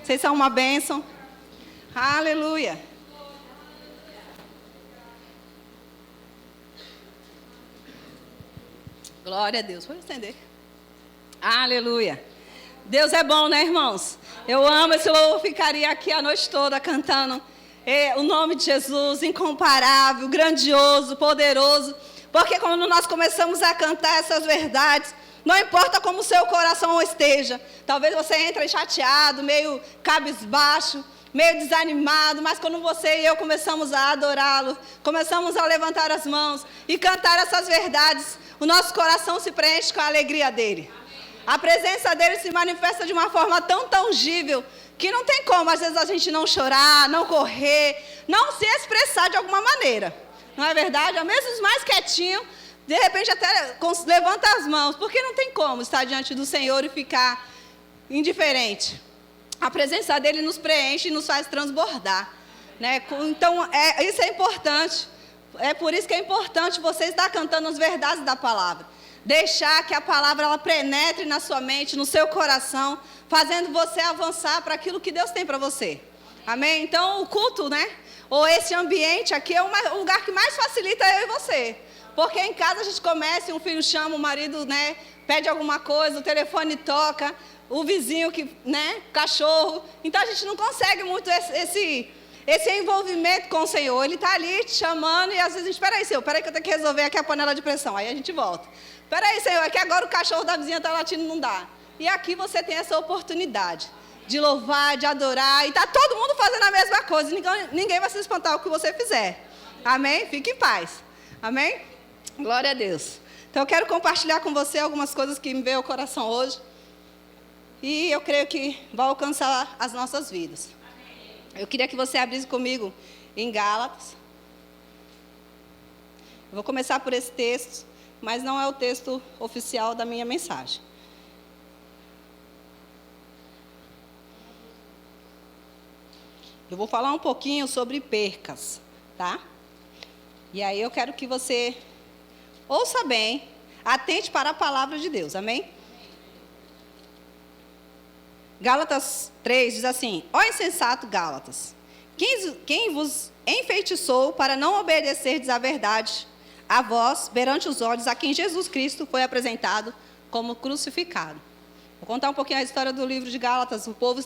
Vocês são uma bênção. Aleluia. Glória a Deus. Vou estender. Aleluia. Deus é bom, né, irmãos? Eu amo esse louvor, ficaria aqui a noite toda cantando o nome de Jesus, incomparável, grandioso, poderoso. Porque quando nós começamos a cantar essas verdades, não importa como o seu coração esteja, talvez você entre chateado, meio cabisbaixo, meio desanimado, mas quando você e eu começamos a adorá-lo, começamos a levantar as mãos e cantar essas verdades, o nosso coração se preenche com a alegria dele. A presença dele se manifesta de uma forma tão tangível que não tem como, às vezes, a gente não chorar, não correr, não se expressar de alguma maneira. Não é verdade? Mesmo os mais quietinhos, de repente até levanta as mãos, porque não tem como estar diante do Senhor e ficar indiferente. A presença dele nos preenche e nos faz transbordar, né? Então, isso é importante. É por isso que é importante você estar cantando as verdades da palavra. Deixar que a palavra ela penetre na sua mente, no seu coração, fazendo você avançar para aquilo que Deus tem para você. Amém? Então, o culto, né? Ou esse ambiente aqui é o lugar que mais facilita eu e você. Porque em casa a gente começa e um filho chama, o marido, né, pede alguma coisa, o telefone toca, o vizinho que, né, cachorro. Então a gente não consegue muito esse envolvimento com o Senhor. Ele está ali te chamando e às vezes a gente, peraí, Senhor, peraí que eu tenho que resolver aqui a panela de pressão. Aí a gente volta. Peraí, Senhor, é que agora o cachorro da vizinha está latindo, não dá. E aqui você tem essa oportunidade de louvar, de adorar, e está todo mundo fazendo a mesma coisa, ninguém vai se espantar com o que você fizer. Amém? Fique em paz. Amém? Glória a Deus. Então eu quero compartilhar com você algumas coisas que me veio ao coração hoje, e eu creio que vai alcançar as nossas vidas. Eu queria que você abrisse comigo em Gálatas. Eu vou começar por esse texto, mas não é o texto oficial da minha mensagem. Eu vou falar um pouquinho sobre percas, tá? E aí eu quero que você ouça bem, atente para a palavra de Deus, amém? Gálatas 3 diz assim: ó insensato Gálatas, quem vos enfeitiçou para não obedecerdes à verdade, a vós, perante os olhos, a quem Jesus Cristo foi apresentado como crucificado. Vou contar um pouquinho a história do livro de Gálatas. O povo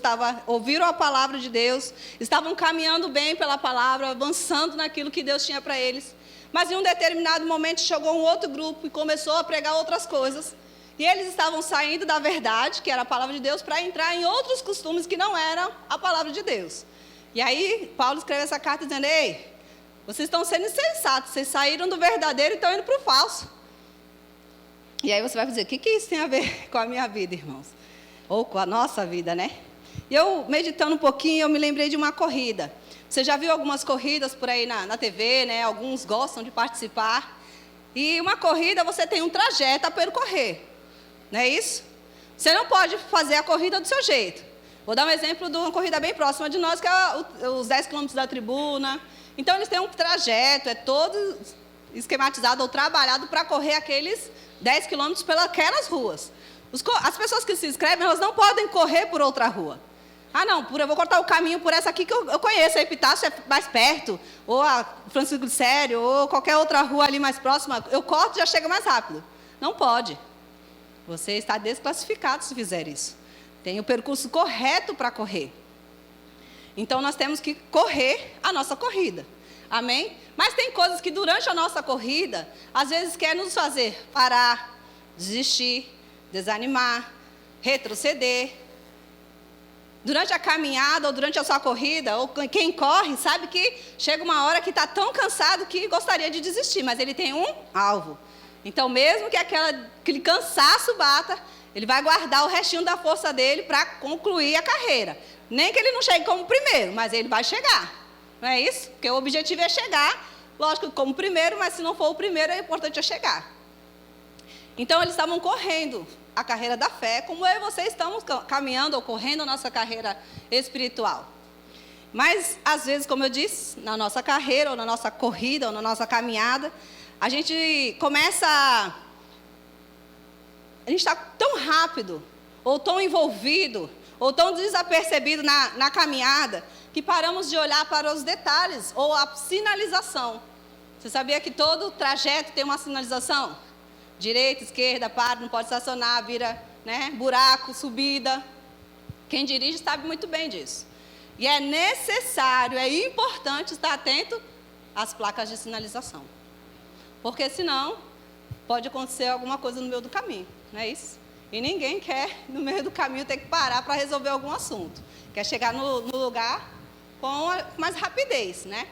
ouviram a palavra de Deus, estavam caminhando bem pela palavra, avançando naquilo que Deus tinha para eles. Mas em um determinado momento chegou um outro grupo e começou a pregar outras coisas. E eles estavam saindo da verdade, que era a palavra de Deus, para entrar em outros costumes que não eram a palavra de Deus. E aí Paulo escreve essa carta dizendo: ei, vocês estão sendo insensatos, vocês saíram do verdadeiro e estão indo para o falso. E aí você vai dizer: o que isso tem a ver com a minha vida, irmãos? Ou com a nossa vida, né? E eu, meditando um pouquinho, eu me lembrei de uma corrida. Você já viu algumas corridas por aí na TV, né? Alguns gostam de participar. E uma corrida, você tem um trajeto a percorrer. Não é isso? Você não pode fazer a corrida do seu jeito. Vou dar um exemplo de uma corrida bem próxima de nós, que é os 10 quilômetros da tribuna. Então, eles têm um trajeto, é todo esquematizado ou trabalhado para correr aqueles 10 quilômetros pelas ruas. As pessoas que se inscrevem, elas não podem correr por outra rua. Ah, não, eu vou cortar o caminho por essa aqui que eu conheço, a Epitácio é mais perto, ou a Francisco de Sério, ou qualquer outra rua ali mais próxima, eu corto e já chega mais rápido. Não pode. Você está desclassificado se fizer isso. Tem o percurso correto para correr. Então, nós temos que correr a nossa corrida. Amém? Mas tem coisas que durante a nossa corrida, às vezes quer nos fazer parar, desistir, desanimar, retroceder. Durante a caminhada ou durante a sua corrida, ou quem corre, sabe que chega uma hora que está tão cansado que gostaria de desistir, mas ele tem um alvo. Então, mesmo que aquele cansaço bata, ele vai guardar o restinho da força dele para concluir a carreira. Nem que ele não chegue como primeiro, mas ele vai chegar. Não é isso? Porque o objetivo é chegar, lógico, como primeiro, mas se não for o primeiro, é importante chegar. Então, eles estavam correndo a carreira da fé, como eu e você estamos caminhando ou correndo a nossa carreira espiritual. Mas, às vezes, como eu disse, na nossa carreira, ou na nossa corrida, ou na nossa caminhada, a gente começa a gente está tão rápido, ou tão envolvido, ou tão desapercebido na caminhada, que paramos de olhar para os detalhes, ou a sinalização. Você sabia que todo trajeto tem uma sinalização? Direita, esquerda, para, não pode estacionar, vira, né, buraco, subida. Quem dirige sabe muito bem disso. E é necessário, é importante estar atento às placas de sinalização. Porque senão, pode acontecer alguma coisa no meio do caminho, não é isso? E ninguém quer, no meio do caminho, ter que parar para resolver algum assunto. Quer chegar no lugar com mais rapidez, né?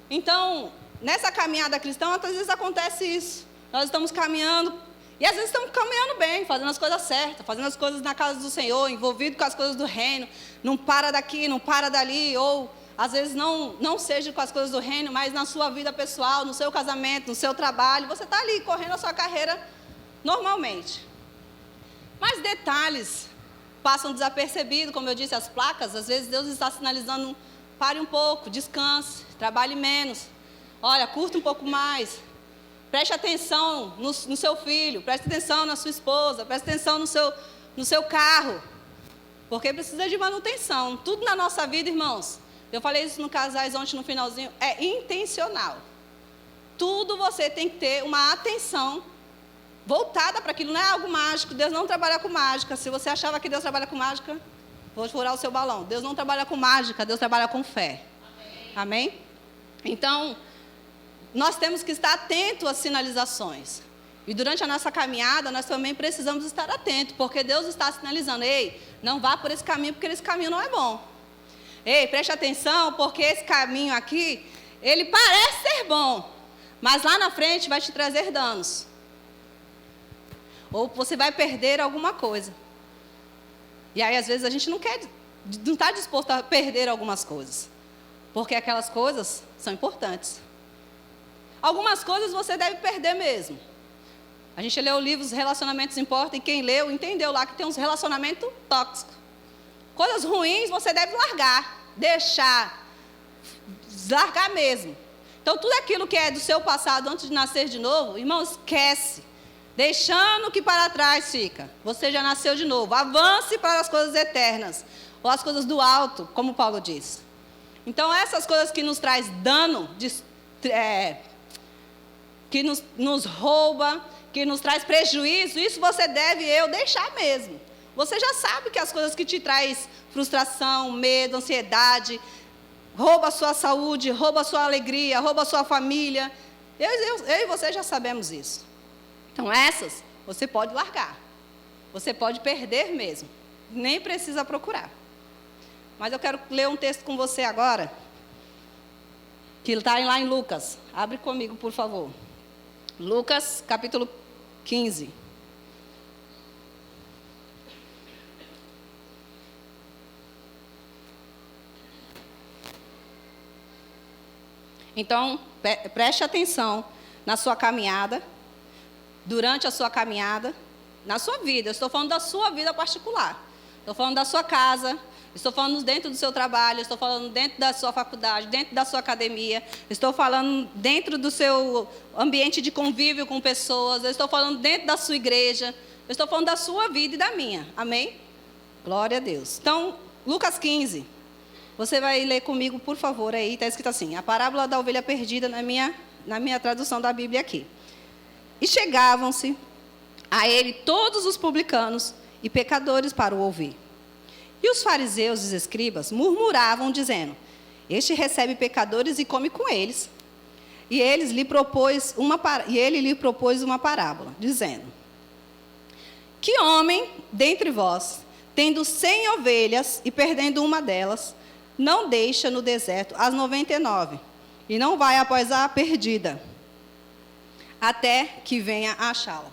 Então, nessa caminhada cristã, às vezes acontece isso. Nós estamos caminhando, e às vezes estamos caminhando bem, fazendo as coisas certas, fazendo as coisas na casa do Senhor, envolvido com as coisas do reino, não para daqui, não para dali, ou às vezes não seja com as coisas do reino, mas na sua vida pessoal, no seu casamento, no seu trabalho, você está ali correndo a sua carreira normalmente. Mas detalhes passam desapercebidos, como eu disse, as placas, às vezes Deus está sinalizando, pare um pouco, descanse, trabalhe menos, olha, curta um pouco mais, preste atenção no seu filho, preste atenção na sua esposa, preste atenção no seu carro, porque precisa de manutenção. Tudo na nossa vida, irmãos, eu falei isso no Casais ontem no finalzinho, é intencional. Tudo você tem que ter uma atenção voltada para aquilo, não é algo mágico. Deus não trabalha com mágica. Se você achava que Deus trabalha com mágica, vou furar o seu balão. Deus não trabalha com mágica, Deus trabalha com fé. Amém? Amém? Então, nós temos que estar atentos às sinalizações. E durante a nossa caminhada, nós também precisamos estar atentos, porque Deus está sinalizando, ei, não vá por esse caminho, porque esse caminho não é bom. Ei, preste atenção, porque esse caminho aqui, ele parece ser bom, mas lá na frente vai te trazer danos. Ou você vai perder alguma coisa. E aí, às vezes, a gente não está disposto a perder algumas coisas. Porque aquelas coisas são importantes. Algumas coisas você deve perder mesmo. A gente leu o livro Os Relacionamentos Importam, e quem leu entendeu lá que tem uns relacionamentos tóxicos. Coisas ruins você deve largar, deixar, largar mesmo. Então, tudo aquilo que é do seu passado antes de nascer de novo, irmão, esquece. Deixando o que para trás fica. Você já nasceu de novo. Avance para as coisas eternas. Ou as coisas do alto, como Paulo diz. Então, essas coisas que nos traz dano, que nos rouba, que nos traz prejuízo, isso você deve deixar mesmo. Você já sabe que as coisas que te traz frustração, medo, ansiedade, rouba a sua saúde, rouba a sua alegria, rouba a sua família. Eu e você já sabemos isso. Então, essas você pode largar. Você pode perder mesmo. Nem precisa procurar. Mas eu quero ler um texto com você agora, que está lá em Lucas. Abre comigo, por favor. Lucas, capítulo 15. Então, preste atenção na sua caminhada, durante a sua caminhada, na sua vida. Eu estou falando da sua vida particular. Estou falando da sua casa, estou falando dentro do seu trabalho, estou falando dentro da sua faculdade, dentro da sua academia, estou falando dentro do seu ambiente de convívio com pessoas, eu estou falando dentro da sua igreja, eu estou falando da sua vida e da minha. Amém? Glória a Deus. Então, Lucas 15. Você vai ler comigo, por favor, aí, está escrito assim, a parábola da ovelha perdida na minha tradução da Bíblia aqui. E chegavam-se a ele todos os publicanos e pecadores para o ouvir. E os fariseus e os escribas murmuravam, dizendo, este recebe pecadores e come com eles. E ele lhe propôs uma parábola, dizendo, que homem dentre vós, tendo 100 ovelhas e perdendo uma delas, não deixa no deserto as 99, e não vai após a perdida, até que venha a achá-la.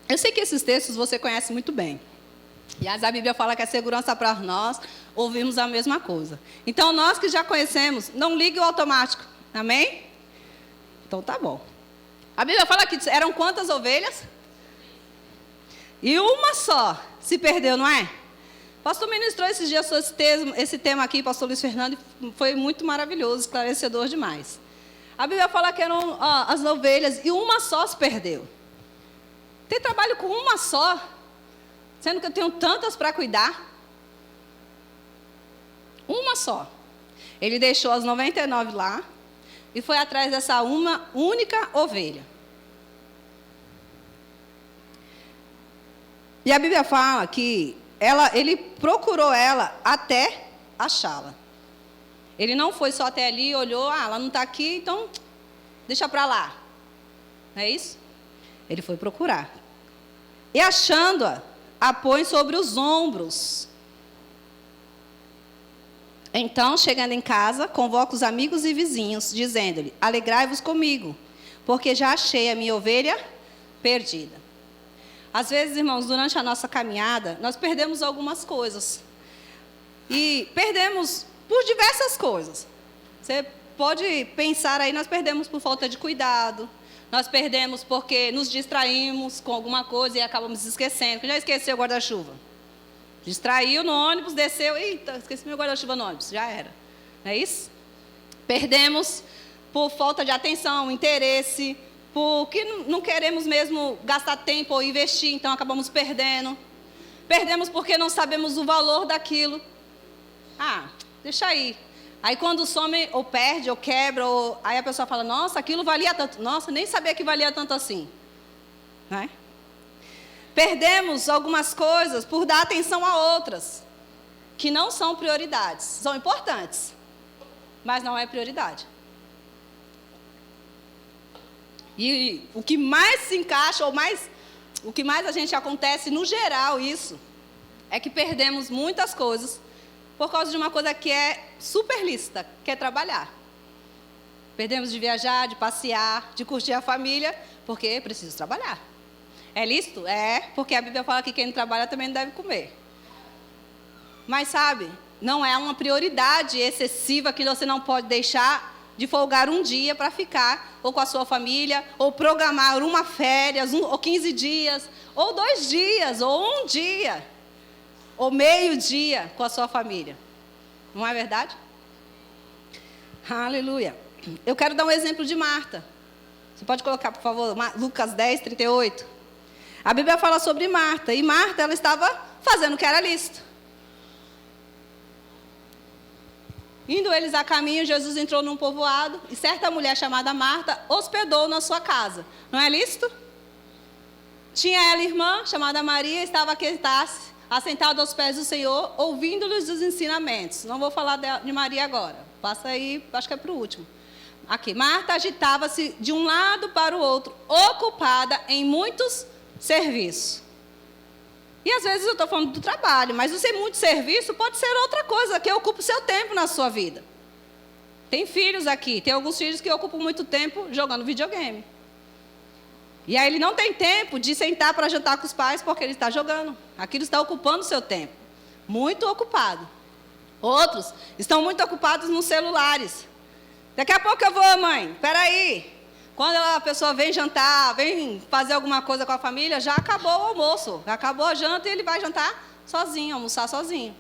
Eu sei que esses textos você conhece muito bem. E a Bíblia fala que é segurança para nós ouvirmos a mesma coisa. Então, nós que já conhecemos, não ligue o automático. Amém? Então, tá bom. A Bíblia fala que eram quantas ovelhas? E uma só se perdeu, não é? O pastor ministrou esses dias esse tema aqui, pastor Luiz Fernando, e foi muito maravilhoso, esclarecedor demais. A Bíblia fala que eram as ovelhas e uma só se perdeu. Ter trabalho com uma só, Sendo que eu tenho tantas para cuidar. Uma só. Ele deixou as 99 lá e foi atrás dessa uma única ovelha. E a Bíblia fala que ele procurou ela até achá-la. Ele não foi só até ali, olhou, ela não está aqui, então deixa para lá. Não é isso? Ele foi procurar. E achando-a, a põe sobre os ombros. Então, chegando em casa, convoca os amigos e vizinhos, dizendo-lhe: alegrai-vos comigo, porque já achei a minha ovelha perdida. Às vezes, irmãos, durante a nossa caminhada, nós perdemos algumas coisas. E perdemos por diversas coisas. Você pode pensar aí, nós perdemos por falta de cuidado, nós perdemos porque nos distraímos com alguma coisa e acabamos esquecendo. Já esqueceu o guarda-chuva? Distraiu no ônibus, desceu, eita, esqueci meu guarda-chuva no ônibus, já era. Não é isso? Perdemos por falta de atenção, interesse, porque não queremos mesmo gastar tempo ou investir, então acabamos perdendo. Perdemos porque não sabemos o valor daquilo. Deixa aí. Aí quando some, ou perde, ou quebra, aí a pessoa fala, nossa, aquilo valia tanto. Nossa, nem sabia que valia tanto assim. Não é? Perdemos algumas coisas por dar atenção a outras, que não são prioridades. São importantes, mas não é prioridade. E o que mais se encaixa, o que mais a gente acontece no geral, isso, é que perdemos muitas coisas por causa de uma coisa que é super lícita, que é trabalhar. Perdemos de viajar, de passear, de curtir a família, porque preciso trabalhar. É lícito? É, porque a Bíblia fala que quem não trabalha também não deve comer. Mas sabe, não é uma prioridade excessiva que você não pode deixar de folgar um dia para ficar, ou com a sua família, ou programar uma férias, ou 15 dias, ou 2 dias, ou 1 dia, ou meio dia com a sua família. Não é verdade? Aleluia. Eu quero dar um exemplo de Marta. Você pode colocar, por favor, Lucas 10, 38. A Bíblia fala sobre Marta, e Marta, ela estava fazendo o que era lícito. Indo eles a caminho, Jesus entrou num povoado, e certa mulher chamada Marta hospedou na sua casa. Não é lícito? Tinha ela irmã, chamada Maria, estava assentada aos pés do Senhor, ouvindo-lhes os ensinamentos. Não vou falar de Maria agora, passa aí, acho que é para o último. Aqui, Marta agitava-se de um lado para o outro, ocupada em muitos serviços. E às vezes eu estou falando do trabalho, mas o muito serviço pode ser outra coisa, que ocupa o seu tempo na sua vida. Tem filhos aqui, tem alguns filhos que ocupam muito tempo jogando videogame. E aí ele não tem tempo de sentar para jantar com os pais porque ele está jogando. Aquilo está ocupando o seu tempo. Muito ocupado. Outros estão muito ocupados nos celulares. Daqui a pouco eu vou, mãe, espera aí. Quando a pessoa vem jantar, vem fazer alguma coisa com a família, já acabou o almoço, já acabou a janta e ele vai jantar sozinho, almoçar sozinho.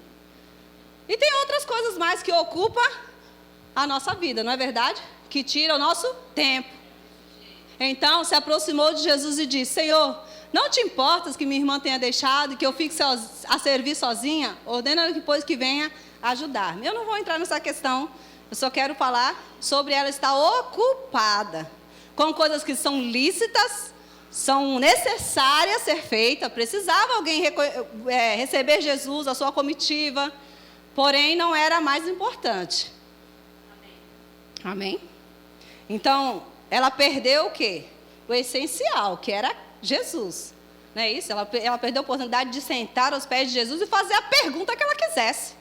E tem outras coisas mais que ocupam a nossa vida, não é verdade? Que tira o nosso tempo. Então, se aproximou de Jesus e disse, Senhor, não te importas que minha irmã tenha deixado e que eu fique a servir sozinha? Ordena depois que venha ajudar-me. Eu não vou entrar nessa questão, eu só quero falar sobre ela estar ocupada com coisas que são lícitas, são necessárias ser feitas, precisava alguém receber Jesus, a sua comitiva, porém não era a mais importante. Amém? Então, ela perdeu o quê? O essencial, que era Jesus. Não é isso? Ela perdeu a oportunidade de sentar aos pés de Jesus e fazer a pergunta que ela quisesse.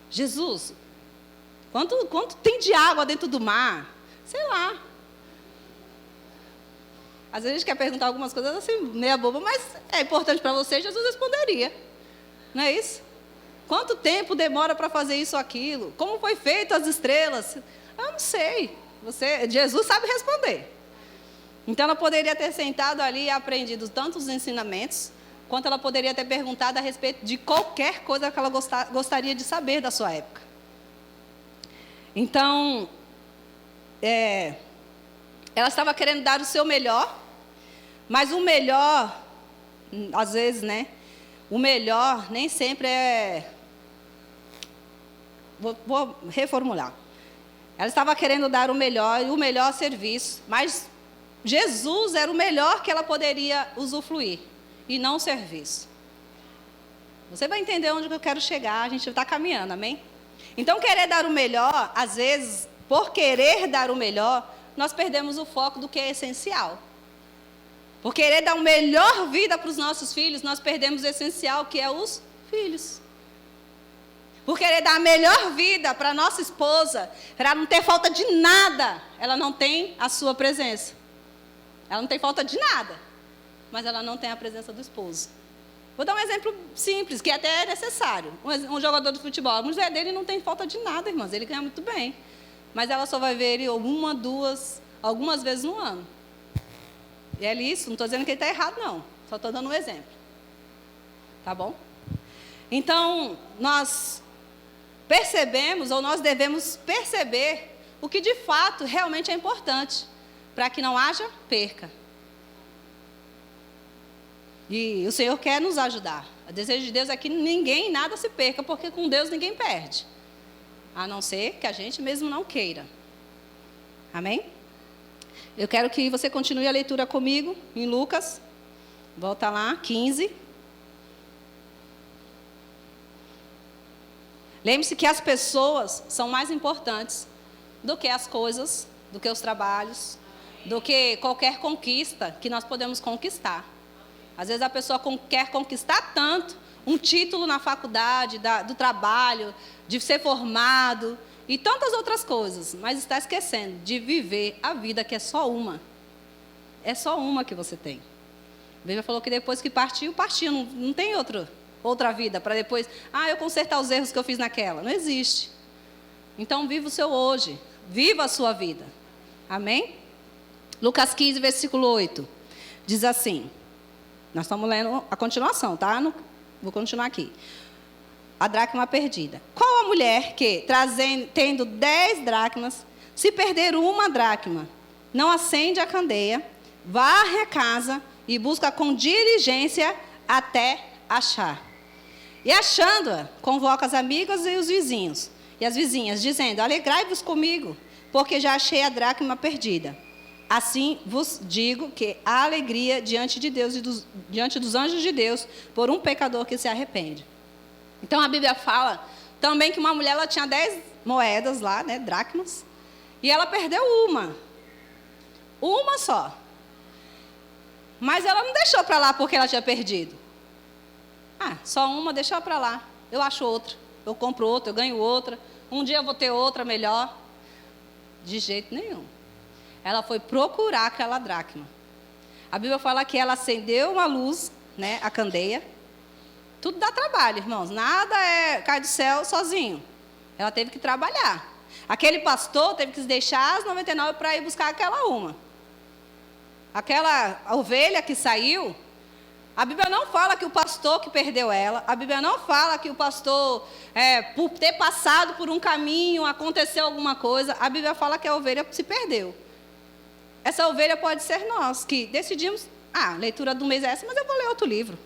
Jesus, quanto tem de água dentro do mar? Sei lá. Às vezes a gente quer perguntar algumas coisas assim, meia boba, mas é importante para você, Jesus responderia. Não é isso? Quanto tempo demora para fazer isso ou aquilo? Como foi feito as estrelas? Eu não sei. Jesus sabe responder. Então ela poderia ter sentado ali e aprendido tantos ensinamentos, quanto ela poderia ter perguntado a respeito de qualquer coisa que ela gostaria de saber da sua época. Então, ela estava querendo dar o seu melhor, mas o melhor, às vezes, o melhor nem sempre é... Vou reformular. Ela estava querendo dar o melhor e o melhor serviço, mas Jesus era o melhor que ela poderia usufruir, e não o serviço. Você vai entender onde eu quero chegar, a gente está caminhando, amém? Então, querer dar o melhor, às vezes, por querer dar o melhor, nós perdemos o foco do que é essencial. Por querer dar uma melhor vida para os nossos filhos, nós perdemos o essencial, que é os filhos. Por querer dar a melhor vida para a nossa esposa, para não ter falta de nada, ela não tem a sua presença. Ela não tem falta de nada, mas ela não tem a presença do esposo. Vou dar um exemplo simples, que até é necessário. Um jogador de futebol, a mulher dele não tem falta de nada, irmãs, ele ganha muito bem. Mas ela só vai ver ele algumas vezes no ano. E é isso, não estou dizendo que ele está errado, não. Só estou dando um exemplo. Tá bom? Então, nós percebemos, ou nós devemos perceber, o que de fato realmente é importante, para que não haja perca. E o Senhor quer nos ajudar. O desejo de Deus é que ninguém, nada se perca, porque com Deus ninguém perde. A não ser que a gente mesmo não queira. Amém? Eu quero que você continue a leitura comigo em Lucas. Volta lá, 15. Lembre-se que as pessoas são mais importantes do que as coisas, do que os trabalhos, do que qualquer conquista que nós podemos conquistar. Às vezes a pessoa quer conquistar tanto, um título na faculdade, do trabalho, de ser formado e tantas outras coisas, mas está esquecendo de viver a vida que é só uma. É só uma que você tem. A Bíblia falou que depois que partiu, não tem outra vida para depois, eu consertar os erros que eu fiz naquela. Não existe. Então, viva o seu hoje. Viva a sua vida. Amém? Lucas 15, versículo 8. Diz assim. Nós estamos lendo a continuação, tá? Vou continuar aqui. A dracma perdida. Qual a mulher que, tendo 10 dracmas, se perder uma dracma, não acende a candeia, varre a casa e busca com diligência até achar? E achando-a, convoca as amigas e os vizinhos e as vizinhas, dizendo: alegrai-vos comigo, porque já achei a dracma perdida. Assim vos digo que há alegria diante de Deus e diante dos anjos de Deus por um pecador que se arrepende. Então a Bíblia fala também que uma mulher, ela tinha 10 moedas lá, né, dracmas, e ela perdeu uma só. Mas ela não deixou para lá porque ela tinha perdido. Só uma, deixa para lá. Eu acho outra, eu compro outra, eu ganho outra. Um dia eu vou ter outra melhor. De jeito nenhum. Ela foi procurar aquela dracma. A Bíblia fala que ela acendeu uma luz, né, a candeia. Tudo dá trabalho, irmãos. Nada cai do céu sozinho. Ela teve que trabalhar. Aquele pastor teve que deixar as 99 para ir buscar aquela uma. Aquela ovelha que saiu, a Bíblia não fala que o pastor que perdeu ela. A Bíblia não fala que o pastor, por ter passado por um caminho, aconteceu alguma coisa. A Bíblia fala que a ovelha se perdeu. Essa ovelha pode ser nós, que decidimos, leitura do mês é essa, mas eu vou ler outro livro.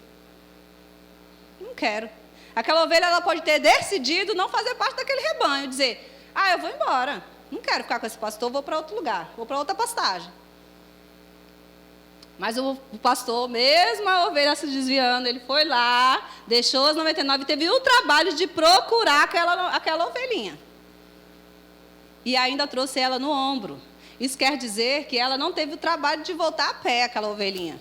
Não quero. Aquela ovelha, ela pode ter decidido não fazer parte daquele rebanho, dizer, eu vou embora, não quero ficar com esse pastor, vou para outro lugar, vou para outra pastagem. Mas o pastor, mesmo a ovelha se desviando, ele foi lá, deixou as 99 e teve o trabalho de procurar aquela ovelhinha. E ainda trouxe ela no ombro. Isso quer dizer que ela não teve o trabalho de voltar a pé, aquela ovelhinha.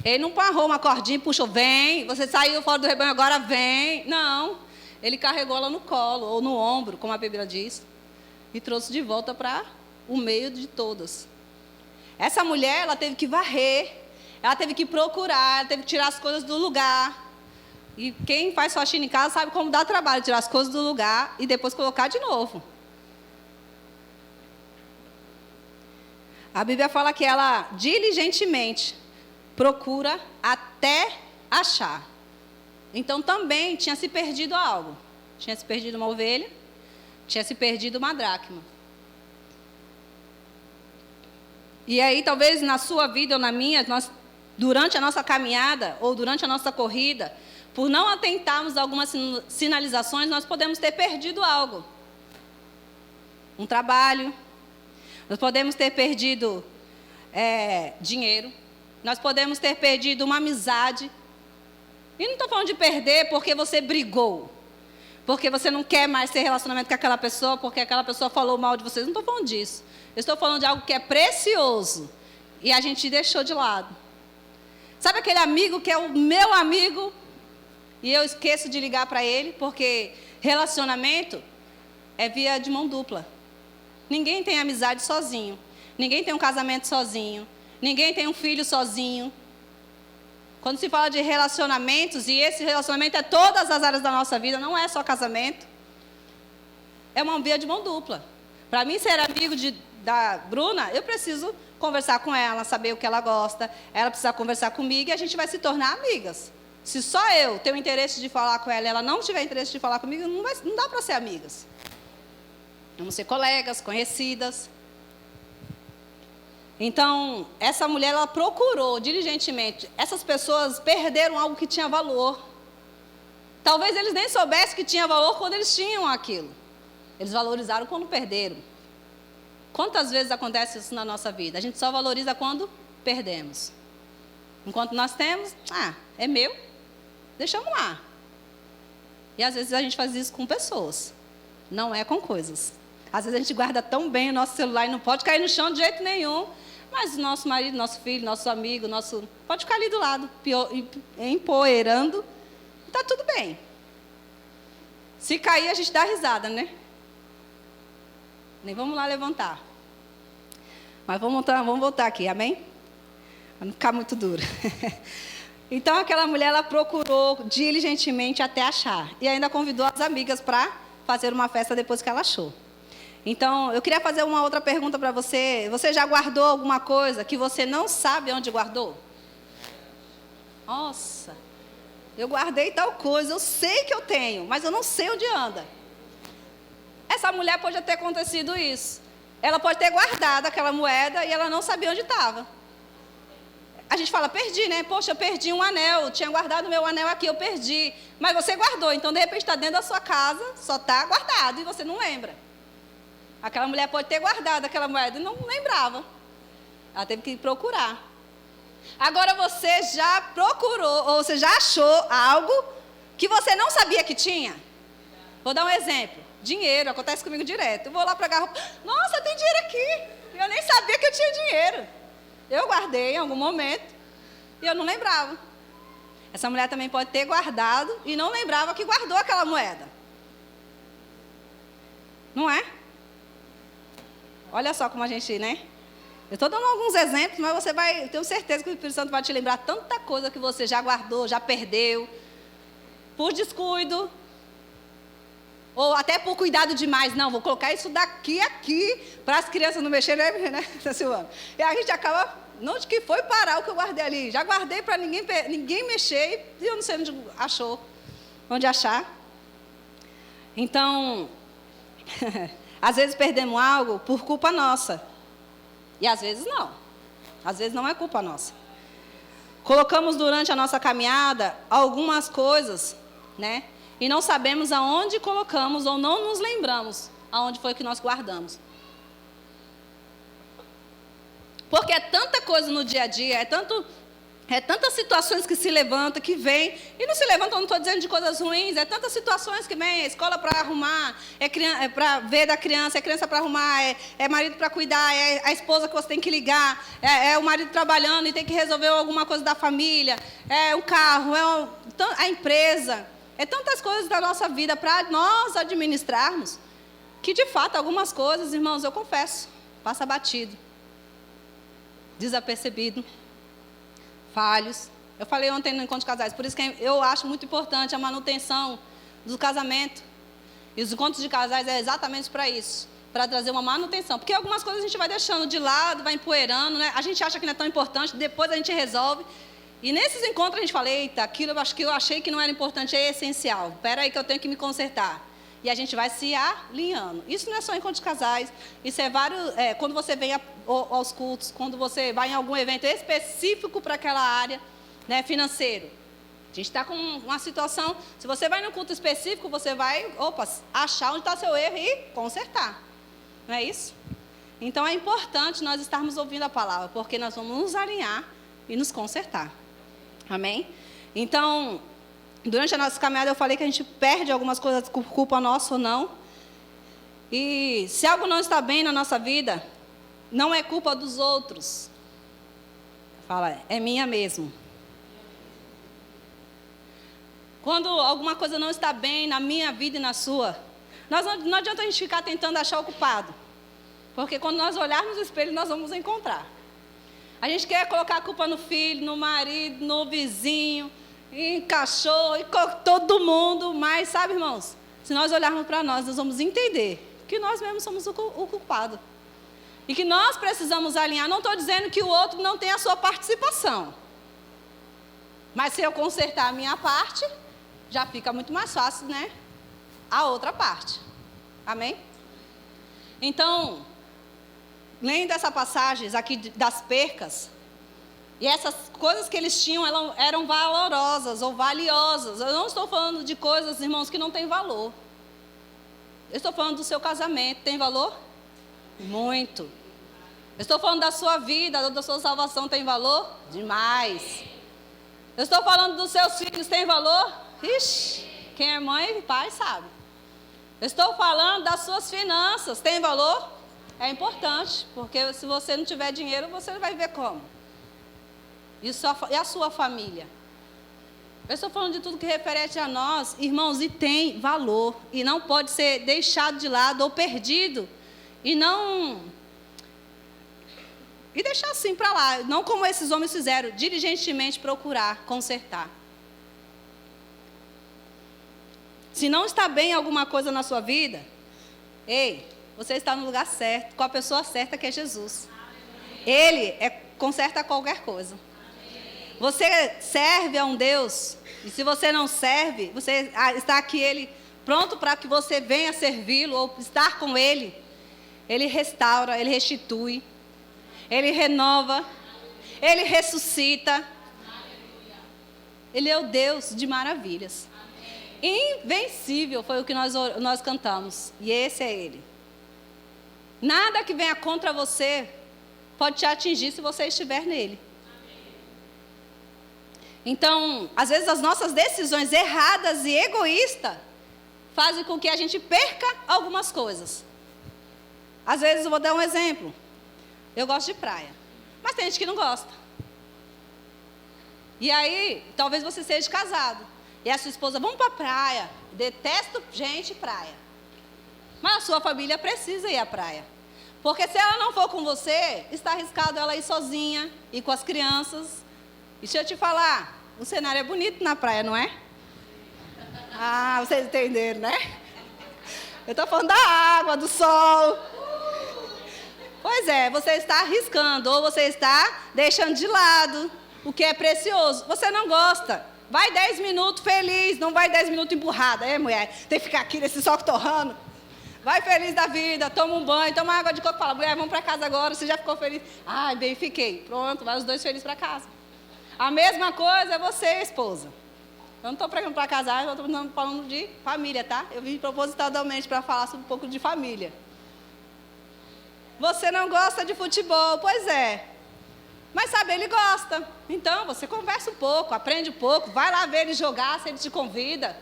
Ele não parou uma cordinha e puxou, vem, você saiu fora do rebanho, agora vem. Não, ele carregou ela no colo, ou no ombro, como a Bíblia diz, e trouxe de volta para o meio de todas. Essa mulher, ela teve que varrer, ela teve que procurar, ela teve que tirar as coisas do lugar. E quem faz faxina em casa sabe como dá trabalho, tirar as coisas do lugar e depois colocar de novo. A Bíblia fala que ela diligentemente procura até achar. Então também tinha se perdido algo. Tinha se perdido uma ovelha, tinha se perdido uma dracma. E aí talvez na sua vida ou na minha, durante a nossa caminhada ou durante a nossa corrida, por não atentarmos a algumas sinalizações, nós podemos ter perdido algo. Um trabalho, nós podemos ter perdido dinheiro, nós podemos ter perdido uma amizade. E não estou falando de perder porque você brigou, porque você não quer mais ter relacionamento com aquela pessoa, porque aquela pessoa falou mal de você. Não estou falando disso. Eu estou falando de algo que é precioso e a gente deixou de lado. Sabe aquele amigo que é o meu amigo e eu esqueço de ligar para ele, porque relacionamento é via de mão dupla. Ninguém tem amizade sozinho, ninguém tem um casamento sozinho, ninguém tem um filho sozinho. Quando se fala de relacionamentos, e esse relacionamento é todas as áreas da nossa vida, não é só casamento, é uma via de mão dupla. Para mim ser amigo da Bruna, eu preciso conversar com ela, saber o que ela gosta, ela precisa conversar comigo e a gente vai se tornar amigas. Se só eu tenho interesse de falar com ela e ela não tiver interesse de falar comigo, não dá para ser amigas. Vamos ser colegas, conhecidas. Então, essa mulher, ela procurou diligentemente. Essas pessoas perderam algo que tinha valor. Talvez eles nem soubessem que tinha valor quando eles tinham aquilo. Eles valorizaram quando perderam. Quantas vezes acontece isso na nossa vida? A gente só valoriza quando perdemos. Enquanto nós temos, é meu, deixamos lá. E às vezes a gente faz isso com pessoas, não é com coisas. Às vezes a gente guarda tão bem o nosso celular e não pode cair no chão de jeito nenhum. Mas o nosso marido, nosso filho, nosso amigo, pode ficar ali do lado, empoeirando. Está tudo bem. Se cair, a gente dá risada, né? Nem vamos lá levantar. Mas vamos voltar aqui, amém? Para não ficar muito duro. Então, aquela mulher, ela procurou diligentemente até achar. E ainda convidou as amigas para fazer uma festa depois que ela achou. Então, eu queria fazer uma outra pergunta para você. Você já guardou alguma coisa que você não sabe onde guardou? Nossa, eu guardei tal coisa, eu sei que eu tenho, mas eu não sei onde anda. Essa mulher pode ter acontecido isso. Ela pode ter guardado aquela moeda e ela não sabia onde estava. A gente fala, perdi, né? Poxa, eu perdi um anel, eu tinha guardado meu anel aqui, eu perdi. Mas você guardou, então de repente está dentro da sua casa, só está guardado e você não lembra. Aquela mulher pode ter guardado aquela moeda e não lembrava. Ela teve que procurar. Agora você já procurou, ou você já achou algo que você não sabia que tinha? Vou dar um exemplo. Dinheiro, acontece comigo direto. Eu vou lá pegar roupa. Nossa, tem dinheiro aqui. Eu nem sabia que eu tinha dinheiro. Eu guardei em algum momento e eu não lembrava. Essa mulher também pode ter guardado e não lembrava que guardou aquela moeda. Não é? Olha só como a gente, né? Eu estou dando alguns exemplos, mas você vai, eu tenho certeza que o Espírito Santo vai te lembrar tanta coisa que você já guardou, já perdeu, por descuido, ou até por cuidado demais. Não, vou colocar isso daqui aqui, para as crianças não mexerem, né, Silvana? E a gente acaba, onde que foi parar o que eu guardei ali? Já guardei para ninguém mexer, e eu não sei onde achar. Então, às vezes perdemos algo por culpa nossa. E às vezes não. Às vezes não é culpa nossa. Colocamos durante a nossa caminhada algumas coisas, né? E não sabemos aonde colocamos ou não nos lembramos aonde foi que nós guardamos. Porque é tanta coisa no dia a dia, é tantas situações que se levantam, que vêm, e não se levantam, não estou dizendo de coisas ruins, é tantas situações que vêm, é escola para arrumar, é para ver da criança, é criança para arrumar, é marido para cuidar, é a esposa que você tem que ligar, é o marido trabalhando e tem que resolver alguma coisa da família, é o carro, a empresa, é tantas coisas da nossa vida para nós administrarmos, que de fato algumas coisas, irmãos, eu confesso, passa batido, desapercebido, falhos. Eu falei ontem no encontro de casais, por isso que eu acho muito importante a manutenção do casamento. E os encontros de casais é exatamente para isso, para trazer uma manutenção. Porque algumas coisas a gente vai deixando de lado, vai empoeirando, né? A gente acha que não é tão importante, depois a gente resolve. E nesses encontros a gente fala, eita, aquilo que eu achei que não era importante é essencial. Espera aí que eu tenho que me consertar. E a gente vai se alinhando. Isso não é só encontro de casais, isso é vários. Quando você vem aos cultos, quando você vai em algum evento específico para aquela área, né, financeiro. A gente está com uma situação, se você vai num culto específico, você vai, achar onde está seu erro e consertar. Não é isso? Então é importante nós estarmos ouvindo a palavra, porque nós vamos nos alinhar e nos consertar. Amém? Então, durante a nossa caminhada eu falei que a gente perde algumas coisas por culpa nossa ou não. E se algo não está bem na nossa vida, não é culpa dos outros. Fala, é minha mesmo. Quando alguma coisa não está bem na minha vida e na sua, não adianta a gente ficar tentando achar o culpado. Porque quando nós olharmos no espelho, nós vamos encontrar. A gente quer colocar a culpa no filho, no marido, no vizinho, em cachorro, em todo mundo. Mas, sabe, irmãos, se nós olharmos para nós vamos entender que nós mesmos somos o culpado. E que nós precisamos alinhar. Não estou dizendo que o outro não tem a sua participação. Mas se eu consertar a minha parte, já fica muito mais fácil, né? A outra parte. Amém? Então, lendo essa passagem aqui das percas, e essas coisas que eles tinham eram valorosas ou valiosas. Eu não estou falando de coisas, irmãos, que não têm valor. Eu estou falando do seu casamento. Tem valor? Muito. Eu estou falando da sua vida, da sua salvação. Tem valor? Demais. Eu estou falando dos seus filhos. Tem valor? Ixi, quem é mãe e pai sabe. Eu estou falando das suas finanças. Tem valor? É importante, porque se você não tiver dinheiro, você vai ver como. E a sua família. Eu estou falando de tudo que referente a nós, irmãos, e tem valor. E não pode ser deixado de lado ou perdido. E deixar assim para lá. Não como esses homens fizeram, diligentemente procurar consertar. Se não está bem alguma coisa na sua vida, ei, você está no lugar certo, com a pessoa certa que é Jesus. Ele conserta qualquer coisa. Você serve a um Deus, e se você não serve, você está aqui, Ele pronto para que você venha servi-lo, ou estar com Ele. Ele restaura, Ele restitui, Ele renova, Ele ressuscita. Ele é o Deus de maravilhas. Invencível foi o que nós cantamos, e esse é Ele. Nada que venha contra você pode te atingir se você estiver nele. Então, às vezes as nossas decisões erradas e egoístas fazem com que a gente perca algumas coisas. Às vezes, eu vou dar um exemplo. Eu gosto de praia, mas tem gente que não gosta. E aí, talvez você seja casado. E a sua esposa, vamos para a praia. Detesto gente praia. Mas a sua família precisa ir à praia. Porque se ela não for com você, está arriscado ela ir sozinha, ir com as crianças. E deixa eu te falar, o cenário é bonito na praia, não é? Ah, vocês entenderam, né? Eu estou falando da água, do sol. Pois é, você está arriscando, ou você está deixando de lado o que é precioso. Você não gosta. Vai 10 minutos feliz, não vai 10 minutos emburrada. Mulher, tem que ficar aqui nesse sol torrando. Vai feliz da vida, toma um banho, toma água de coco, fala, mulher, vamos para casa agora, você já ficou feliz? Ai, bem, fiquei. Pronto, vai os dois felizes para casa. A mesma coisa é você, esposa. Eu não estou pregando para casar, eu estou falando de família, tá? Eu vim propositalmente para falar sobre um pouco de família. Você não gosta de futebol, pois é. Mas sabe, ele gosta. Então, você conversa um pouco, aprende um pouco, vai lá ver ele jogar, se ele te convida.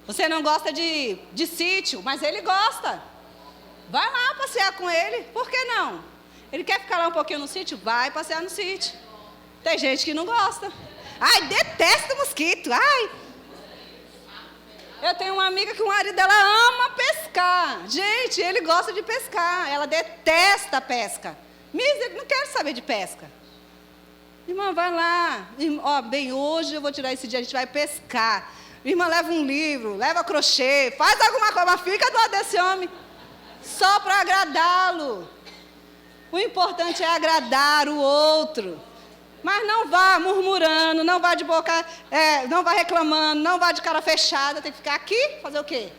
Você não gosta de sítio, mas ele gosta. Vai lá passear com ele, por que não? Ele quer ficar lá um pouquinho no sítio? Vai passear no sítio. Tem gente que não gosta. Ai, detesto mosquito, ai. Eu tenho uma amiga que o marido dela ama pescar. Gente, ele gosta de pescar, ela detesta a pesca. Ele não quer saber de pesca. Irmã, vai lá. Ó, bem, hoje eu vou tirar esse dia, a gente vai pescar. Irmã, leva um livro, leva crochê, faz alguma coisa, mas fica do lado desse homem. Só para agradá-lo. O importante é agradar o outro. Mas não vá murmurando, não vá de boca, não vá reclamando, não vá de cara fechada. Tem que ficar aqui, fazer o quê?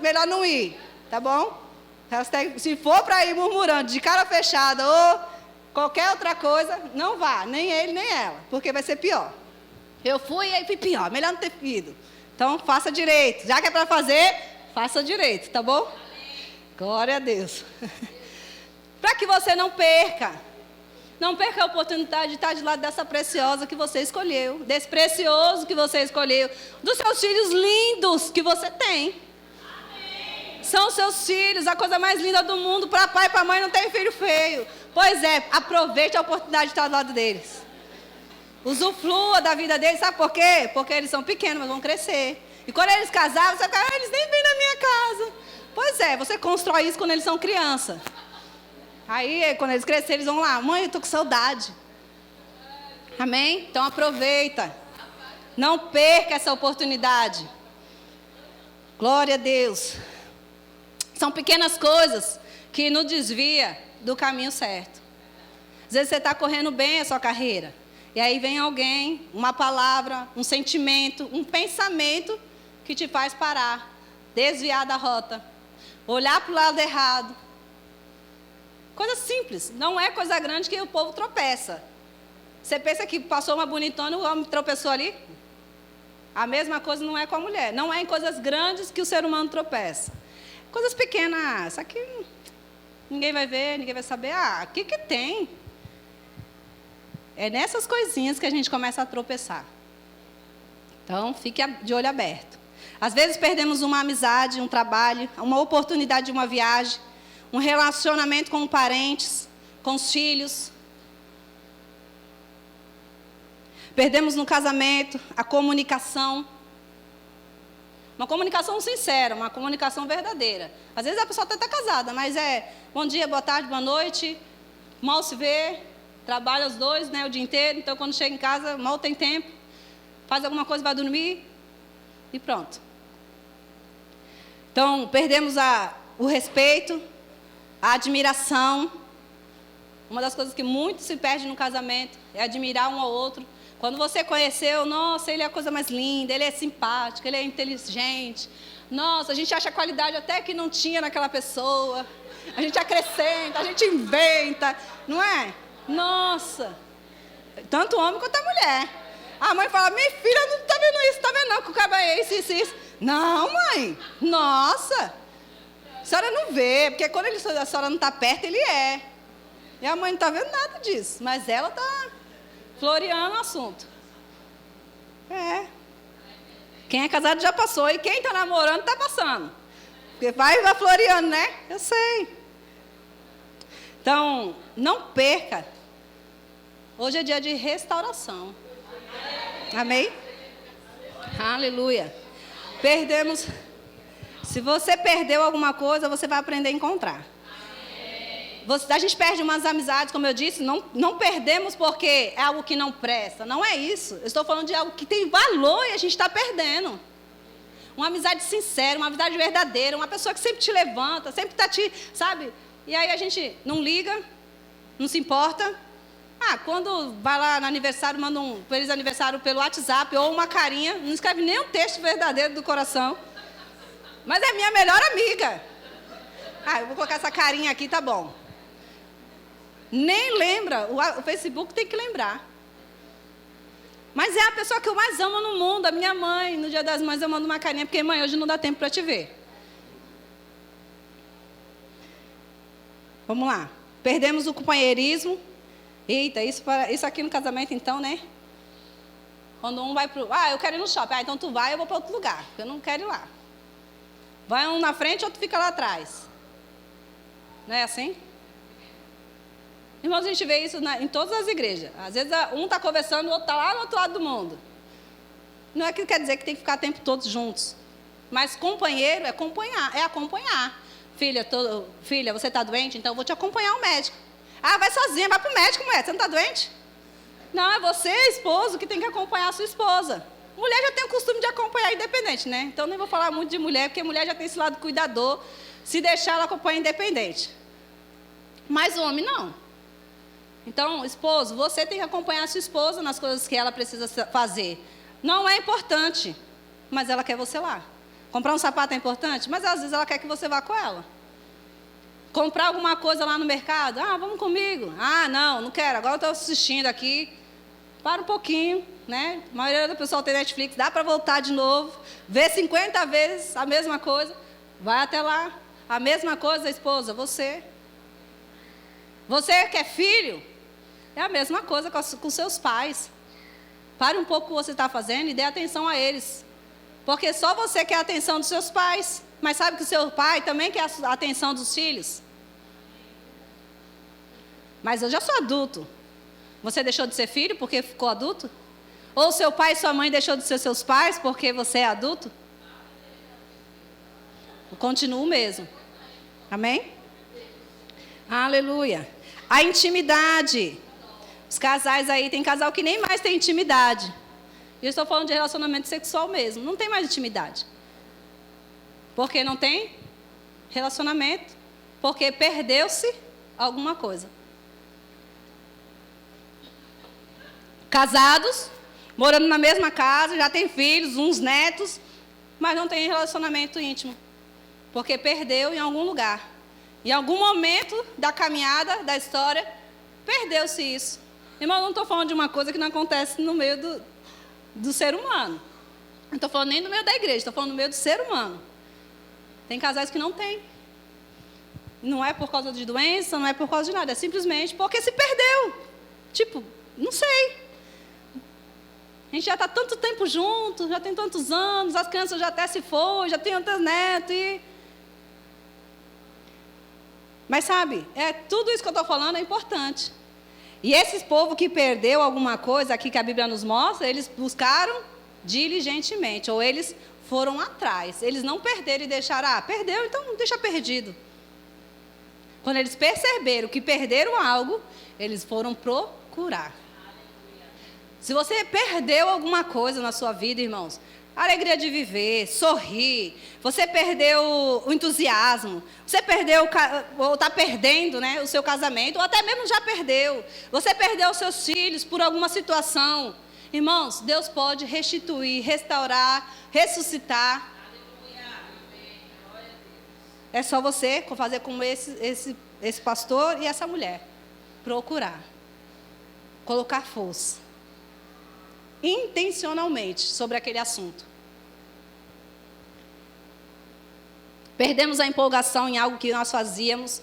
Melhor não ir, tá bom? Se for para ir murmurando de cara fechada ou qualquer outra coisa, não vá, nem ele nem ela, porque vai ser pior. Eu fui e aí fui pior, melhor não ter ido. Então, faça direito. Já que é para fazer, faça direito, tá bom? Glória a Deus. Para que você não perca. Não perca a oportunidade de estar de lado dessa preciosa que você escolheu. Desse precioso que você escolheu. Dos seus filhos lindos que você tem. São seus filhos, a coisa mais linda do mundo. Para pai e para mãe não tem filho feio. Pois é, aproveite a oportunidade de estar do lado deles. Usufrua da vida deles, sabe por quê? Porque eles são pequenos, mas vão crescer. E quando eles casarem, você vai ficar, eles nem vêm na minha casa. Pois é, você constrói isso quando eles são criança. Aí, quando eles crescerem, eles vão lá, mãe, eu estou com saudade. Amém? Então aproveita. Não perca essa oportunidade. Glória a Deus. São pequenas coisas que nos desvia do caminho certo. Às vezes você está correndo bem a sua carreira. E aí vem alguém, uma palavra, um sentimento, um pensamento que te faz parar, desviar da rota, olhar para o lado errado. Coisa simples, não é coisa grande que o povo tropeça. Você pensa que passou uma bonitona, o homem tropeçou ali? A mesma coisa não é com a mulher. Não é em coisas grandes que o ser humano tropeça. Coisas pequenas, isso aqui ninguém vai ver, ninguém vai saber. Ah, o que tem? É nessas coisinhas que a gente começa a tropeçar. Então, fique de olho aberto. Às vezes perdemos uma amizade, um trabalho, uma oportunidade de uma viagem, um relacionamento com parentes, com os filhos. Perdemos no casamento a comunicação. Uma comunicação sincera, uma comunicação verdadeira. Às vezes a pessoa até está casada, mas é bom dia, boa tarde, boa noite, mal se vê. Trabalha os dois, né, o dia inteiro, então quando chega em casa, mal tem tempo, faz alguma coisa, vai dormir e pronto. Então, perdemos o respeito, a admiração. Uma das coisas que muito se perde no casamento é admirar um ao outro. Quando você conheceu, nossa, ele é a coisa mais linda, ele é simpático, ele é inteligente. Nossa, a gente acha qualidade até que não tinha naquela pessoa. A gente acrescenta, a gente inventa, não é? Nossa, tanto o homem quanto a mulher. A mãe fala, minha filha não está vendo isso, está vendo não, que o cabelo é isso. Não, mãe, nossa, a senhora não vê, porque quando a senhora não está perto, ele é. E a mãe não está vendo nada disso, mas ela está floreando o assunto. É. Quem é casado já passou, e quem está namorando está passando. Porque vai floreando, né? Eu sei. Então, não perca. Hoje é dia de restauração. Amém? Aleluia. Perdemos. Se você perdeu alguma coisa, você vai aprender a encontrar. A gente perde umas amizades, como eu disse, não perdemos porque é algo que não presta. Não é isso. Eu estou falando de algo que tem valor e a gente está perdendo. Uma amizade sincera, uma amizade verdadeira, uma pessoa que sempre te levanta, sempre está sabe? E aí a gente não liga, não se importa. Quando vai lá no aniversário, manda um feliz aniversário pelo WhatsApp ou uma carinha, não escreve nem um texto verdadeiro do coração. Mas é minha melhor amiga. Eu vou colocar essa carinha aqui, tá bom. Nem lembra, o Facebook tem que lembrar. Mas é a pessoa que eu mais amo no mundo, a minha mãe. No Dia das Mães eu mando uma carinha, porque mãe, hoje não dá tempo para te ver. Vamos lá. Perdemos o companheirismo. Eita, isso aqui no casamento então, né? Quando um vai eu quero ir no shopping. Então tu vai, eu vou para outro lugar, porque eu não quero ir lá. Vai um na frente, outro fica lá atrás. Não é assim? Irmãos, a gente vê isso em todas as igrejas. Às vezes um está conversando, o outro está lá no outro lado do mundo. Não é que quer dizer que tem que ficar o tempo todos juntos. Mas companheiro é acompanhar. Filha, você está doente? Então eu vou te acompanhar ao médico. Vai sozinha, vai para o médico, mulher. Você não está doente? Não, é você, esposo, que tem que acompanhar a sua esposa. Mulher já tem o costume de acompanhar independente, né? Então nem vou falar muito de mulher, porque mulher já tem esse lado cuidador. Se deixar, ela acompanha independente. Mas o homem não. Então, esposo, você tem que acompanhar a sua esposa nas coisas que ela precisa fazer. Não é importante, mas ela quer você lá. Comprar um sapato é importante, mas às vezes ela quer que você vá com ela. Comprar alguma coisa lá no mercado, vamos comigo. Não quero, agora eu estou assistindo aqui. para um pouquinho, né? A maioria do pessoal tem Netflix, dá para voltar de novo, ver 50 vezes a mesma coisa, vai até lá. A mesma coisa, esposa, você que é filho, é a mesma coisa com seus pais. Pare um pouco o que você está fazendo e dê atenção a eles. Porque só você quer a atenção dos seus pais. Mas sabe que o seu pai também quer a atenção dos filhos? Mas eu já sou adulto. Você deixou de ser filho porque ficou adulto? Ou seu pai e sua mãe deixou de ser seus pais porque você é adulto? Eu continuo mesmo. Amém? Aleluia. A intimidade. Os casais aí, tem casal que nem mais tem intimidade. Eu estou falando de relacionamento sexual mesmo. Não tem mais intimidade. Porque não tem relacionamento. Porque perdeu-se alguma coisa. Casados, morando na mesma casa, já tem filhos, uns netos, mas não tem relacionamento íntimo. Porque perdeu em algum lugar. Em algum momento da caminhada, da história, perdeu-se isso. Irmão, eu não estou falando de uma coisa que não acontece no meio do ser humano. Não estou falando nem no meio da igreja, estou falando no meio do ser humano. Tem casais que não tem. Não é por causa de doença, não é por causa de nada. É simplesmente porque se perdeu. Tipo, não sei. A gente já está tanto tempo junto, já tem tantos anos, as crianças já até se foram, já tem outros netos. Mas sabe, tudo isso que eu estou falando é importante. E esses povos que perdeu alguma coisa aqui que a Bíblia nos mostra, eles buscaram diligentemente, ou eles foram atrás. Eles não perderam e deixaram, perdeu, então deixa perdido. Quando eles perceberam que perderam algo, eles foram procurar. Se você perdeu alguma coisa na sua vida, irmãos, a alegria de viver, sorrir, você perdeu o entusiasmo, você perdeu, ou está perdendo, né, o seu casamento, ou até mesmo já perdeu, você perdeu os seus filhos por alguma situação. Irmãos, Deus pode restituir, restaurar, ressuscitar. É só você fazer como esse pastor e essa mulher. Procurar. Colocar força. Intencionalmente sobre aquele assunto. Perdemos a empolgação em algo que nós fazíamos.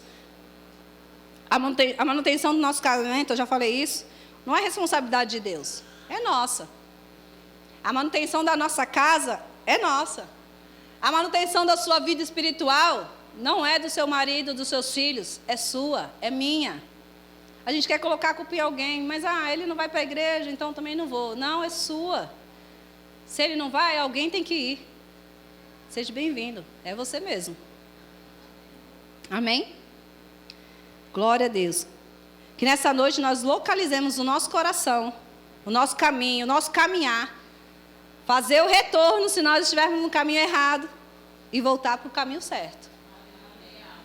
A manutenção do nosso casamento, eu já falei isso, não é responsabilidade de Deus, é nossa. A manutenção da nossa casa é nossa. A manutenção da sua vida espiritual não é do seu marido, dos seus filhos, é sua, é minha. A gente quer colocar a culpa em alguém, mas ele não vai para a igreja, então também não vou. Não, é sua. Se ele não vai, alguém tem que ir. Seja bem-vindo, é você mesmo. Amém? Glória a Deus. Que nessa noite nós localizemos o nosso coração, o nosso caminho, o nosso caminhar. Fazer o retorno se nós estivermos no caminho errado e voltar para o caminho certo.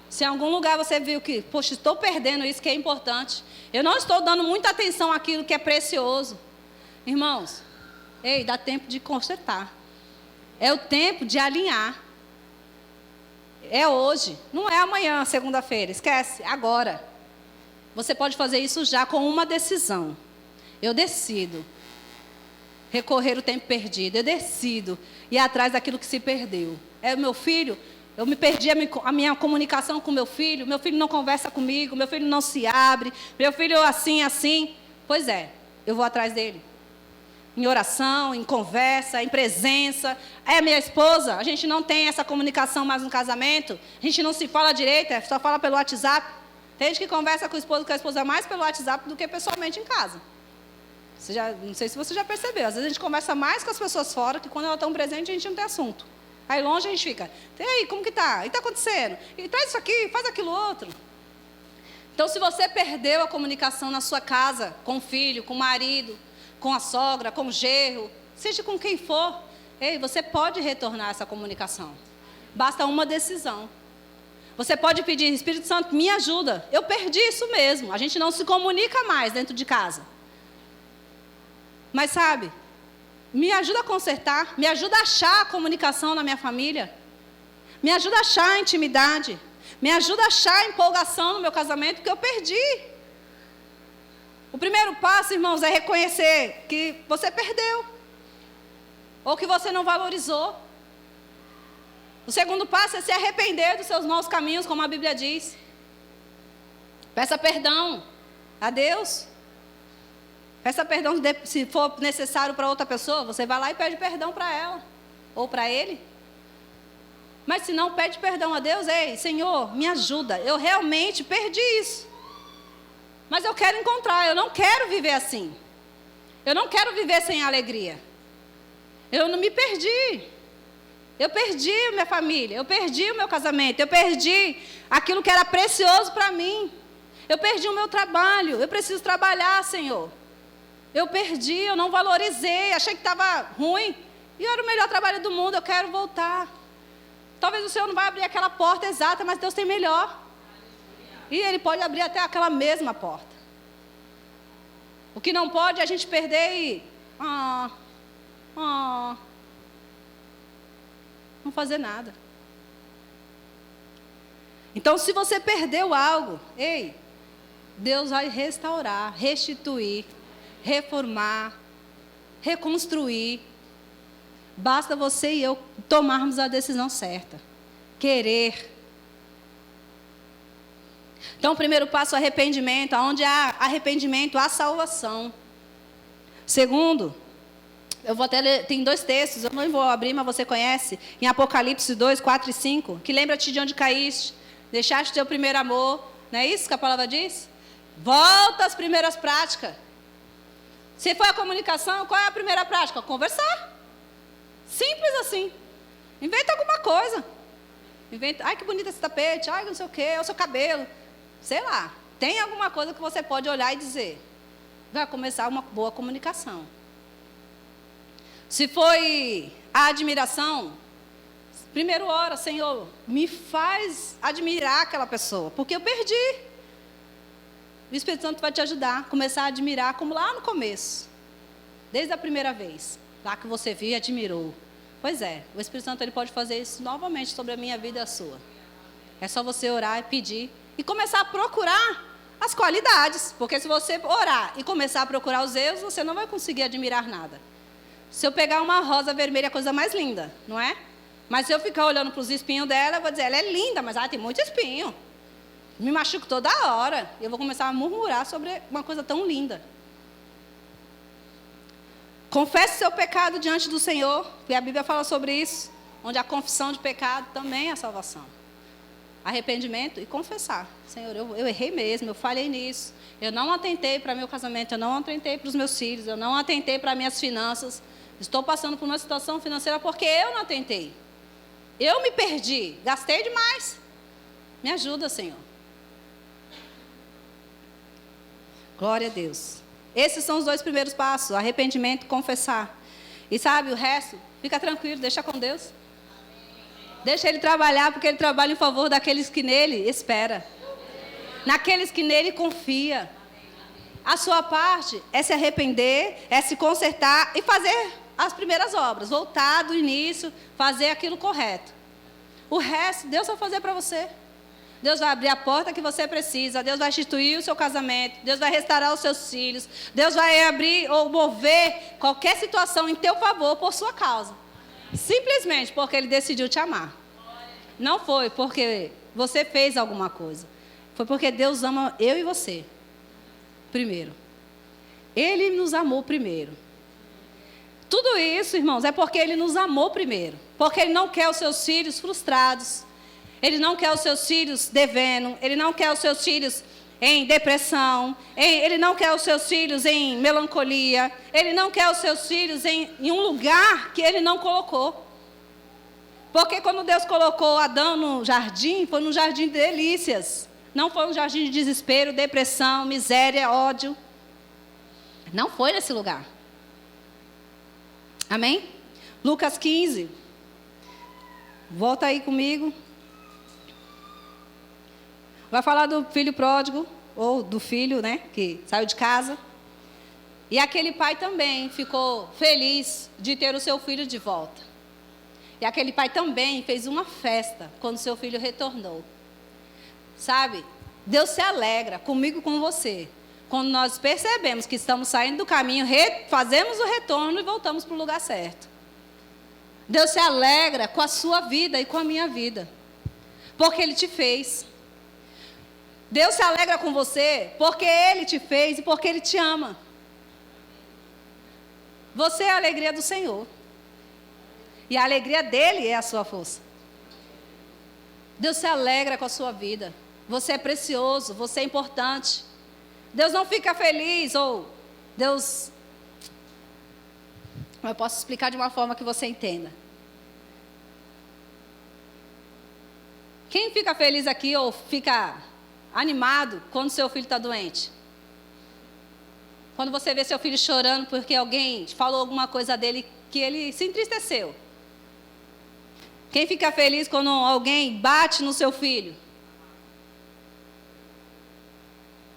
Se em algum lugar você viu que, poxa, estou perdendo isso que é importante, eu não estou dando muita atenção àquilo que é precioso. Irmãos, dá tempo de consertar. É o tempo de alinhar. É hoje, não é amanhã, segunda-feira, esquece, agora. Você pode fazer isso já com uma decisão. Eu decido recorrer o tempo perdido, eu decido ir atrás daquilo que se perdeu. É o meu filho. Eu me perdi a minha comunicação com meu filho não conversa comigo, meu filho não se abre, meu filho assim. Pois eu vou atrás dele. Em oração, em conversa, em presença. Minha esposa, a gente não tem essa comunicação mais no casamento, a gente não se fala direito, só fala pelo WhatsApp. Tem gente que conversa com a esposa mais pelo WhatsApp do que pessoalmente em casa. Não sei se você já percebeu, às vezes a gente conversa mais com as pessoas fora, que quando elas estão presentes a gente não tem assunto. Aí longe a gente fica, e aí, como que está? E está acontecendo? E traz isso aqui, faz aquilo outro. Então, se você perdeu a comunicação na sua casa, com o filho, com o marido, com a sogra, com o genro, seja com quem for, você pode retornar essa comunicação. Basta uma decisão. Você pode pedir, Espírito Santo, me ajuda. Eu perdi isso mesmo. A gente não se comunica mais dentro de casa. Mas sabe, me ajuda a consertar, me ajuda a achar a comunicação na minha família, me ajuda a achar a intimidade, me ajuda a achar a empolgação no meu casamento, porque eu perdi. O primeiro passo, irmãos, é reconhecer que você perdeu. Ou que você não valorizou. O segundo passo é se arrepender dos seus maus caminhos, como a Bíblia diz. Peça perdão a Deus. Peça perdão se for necessário para outra pessoa, você vai lá e pede perdão para ela. Ou para ele. Mas se não, pede perdão a Deus. Ei, Senhor, me ajuda. Eu realmente perdi isso. Mas eu quero encontrar. Eu não quero viver assim. Eu não quero viver sem alegria. Eu não me perdi. Eu perdi minha família. Eu perdi o meu casamento. Eu perdi aquilo que era precioso para mim. Eu perdi o meu trabalho. Eu preciso trabalhar, Senhor. Eu perdi, eu não valorizei. Achei que estava ruim. E era o melhor trabalho do mundo. Eu quero voltar. Talvez o Senhor não vai abrir aquela porta exata, mas Deus tem melhor. E Ele pode abrir até aquela mesma porta. O que não pode é a gente perder e... não fazer nada. Então, se você perdeu algo, ei, Deus vai restaurar, restituir, reformar, reconstruir. Basta você e eu tomarmos a decisão certa. Querer. Então, o primeiro passo é o arrependimento. Onde há arrependimento, há salvação. Segundo, eu vou até ler, tem 2 textos, eu não vou abrir, mas você conhece. Em Apocalipse 2, 4 e 5. Que lembra-te de onde caíste, deixaste teu primeiro amor. Não é isso que a palavra diz? Volta às primeiras práticas. Se for a comunicação, qual é a primeira prática? Conversar. Simples assim. Inventa alguma coisa. Inventa, ai, que bonito esse tapete, ai, não sei o quê, é o seu cabelo. Sei lá. Tem alguma coisa que você pode olhar e dizer. Vai começar uma boa comunicação. Se foi a admiração, primeiro ora, Senhor, me faz admirar aquela pessoa, porque eu perdi. O Espírito Santo vai te ajudar a começar a admirar, como lá no começo. Desde a primeira vez. Lá que você viu e admirou. Pois é, o Espírito Santo ele pode fazer isso novamente sobre a minha vida e a sua. É só você orar e pedir. E começar a procurar as qualidades. Porque se você orar e começar a procurar os erros, você não vai conseguir admirar nada. Se eu pegar uma rosa vermelha, é a coisa mais linda, não é? Mas se eu ficar olhando para os espinhos dela, eu vou dizer, ela é linda, mas tem muito espinho. Me machuco toda hora. E eu vou começar a murmurar sobre uma coisa tão linda. Confesse seu pecado diante do Senhor, e a Bíblia fala sobre isso, onde a confissão de pecado também é a salvação. Arrependimento e confessar. Senhor, eu errei mesmo, eu falhei nisso. Eu não atentei para meu casamento, eu não atentei para os meus filhos, eu não atentei para minhas finanças. Estou passando por uma situação financeira porque eu não atentei. Eu me perdi, gastei demais. Me ajuda, Senhor. Glória a Deus. Esses são os 2 primeiros passos, arrependimento e confessar. E sabe, o resto, fica tranquilo, deixa com Deus. Deixa Ele trabalhar, porque Ele trabalha em favor daqueles que nele espera. Naqueles que nele confia. A sua parte é se arrepender, é se consertar e fazer as primeiras obras. Voltar do início, fazer aquilo correto. O resto, Deus vai fazer para você. Deus vai abrir a porta que você precisa. Deus vai instituir o seu casamento. Deus vai restaurar os seus filhos. Deus vai abrir ou mover qualquer situação em teu favor por sua causa. Simplesmente porque Ele decidiu te amar. Não foi porque você fez alguma coisa. Foi porque Deus ama eu e você. Primeiro. Ele nos amou primeiro. Tudo isso, irmãos, é porque Ele nos amou primeiro. Porque Ele não quer os seus filhos frustrados. Ele não quer os seus filhos devendo. Ele não quer os seus filhos em depressão. Ele não quer os seus filhos em melancolia. Ele não quer os seus filhos em um lugar que Ele não colocou. Porque quando Deus colocou Adão no jardim, foi no jardim de delícias. Não foi um jardim de desespero, depressão, miséria, ódio. Não foi nesse lugar. Amém? Lucas 15. Volta aí comigo. Vai falar do filho pródigo, ou do filho, né, que saiu de casa. E aquele pai também ficou feliz de ter o seu filho de volta. E aquele pai também fez uma festa quando seu filho retornou. Sabe, Deus se alegra comigo e com você, quando nós percebemos que estamos saindo do caminho, fazemos o retorno e voltamos para o lugar certo. Deus se alegra com a sua vida e com a minha vida, porque Ele te fez. Deus se alegra com você porque Ele te fez e porque Ele te ama. Você é a alegria do Senhor. E a alegria dEle é a sua força. Deus se alegra com a sua vida. Você é precioso, você é importante. Deus não fica feliz, ou Deus... Eu posso explicar de uma forma que você entenda. Quem fica feliz aqui ou fica animado quando seu filho está doente? Quando você vê seu filho chorando porque alguém falou alguma coisa dele que ele se entristeceu. Quem fica feliz quando alguém bate no seu filho?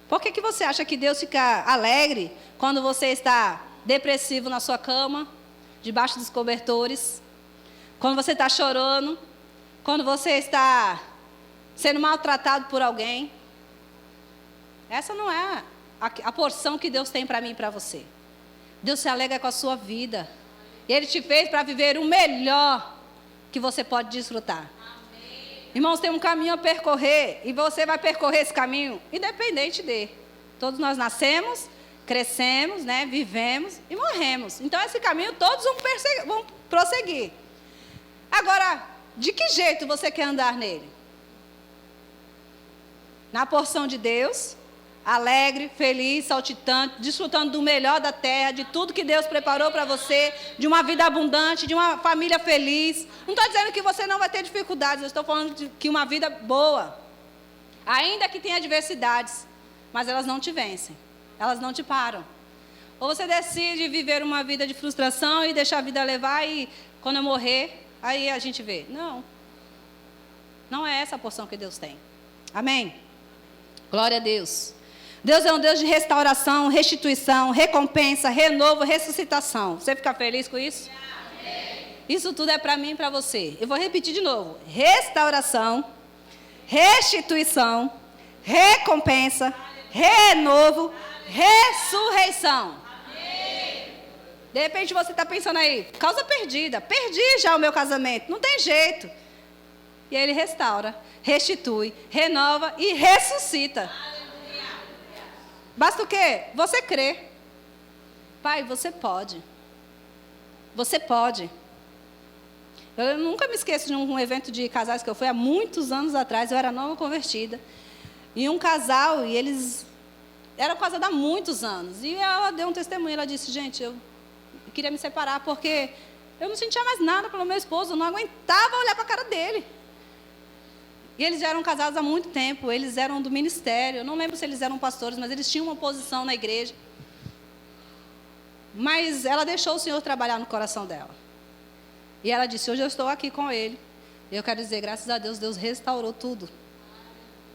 Por que você acha que Deus fica alegre quando você está depressivo na sua cama, debaixo dos cobertores? Quando você está chorando? Quando você está sendo maltratado por alguém? Essa não é a porção que Deus tem para mim e para você. Deus se alegra com a sua vida. Ele te fez para viver o melhor que você pode desfrutar. Amém. Irmãos, tem um caminho a percorrer, e você vai percorrer esse caminho independente dele. Todos nós nascemos, crescemos, né, vivemos e morremos. Então, esse caminho todos vão prosseguir. Agora, de que jeito você quer andar nele? Na porção de Deus, alegre, feliz, saltitante, desfrutando do melhor da terra, de tudo que Deus preparou para você, de uma vida abundante, de uma família feliz. Não estou dizendo que você não vai ter dificuldades, eu estou falando de que uma vida boa, ainda que tenha adversidades, mas elas não te vencem, elas não te param. Ou você decide viver uma vida de frustração e deixar a vida levar e quando eu morrer, aí a gente vê. Não, não é essa a porção que Deus tem. Amém? Glória a Deus. Deus é um Deus de restauração, restituição, recompensa, renovo, ressuscitação. Você fica feliz com isso? Amém. Isso tudo é para mim e para você. Eu vou repetir de novo. Restauração, restituição, recompensa, renovo, ressurreição. Amém. De repente você está pensando aí, causa perdida. Perdi já o meu casamento, não tem jeito. E Ele restaura, restitui, renova e ressuscita. Basta o quê? Você crer. Pai, você pode. Você pode. Eu nunca me esqueço de um evento de casais que eu fui há muitos anos atrás. Eu era nova convertida. E um casal, e eles eram casados há muitos anos. E ela deu um testemunho. Ela disse, gente, eu queria me separar porque eu não sentia mais nada pelo meu esposo. Eu não aguentava olhar para a cara dele. E eles já eram casados há muito tempo, eles eram do ministério, eu não lembro se eles eram pastores, mas eles tinham uma posição na igreja. Mas ela deixou o Senhor trabalhar no coração dela. E ela disse, hoje eu estou aqui com Ele. E eu quero dizer, graças a Deus, Deus restaurou tudo.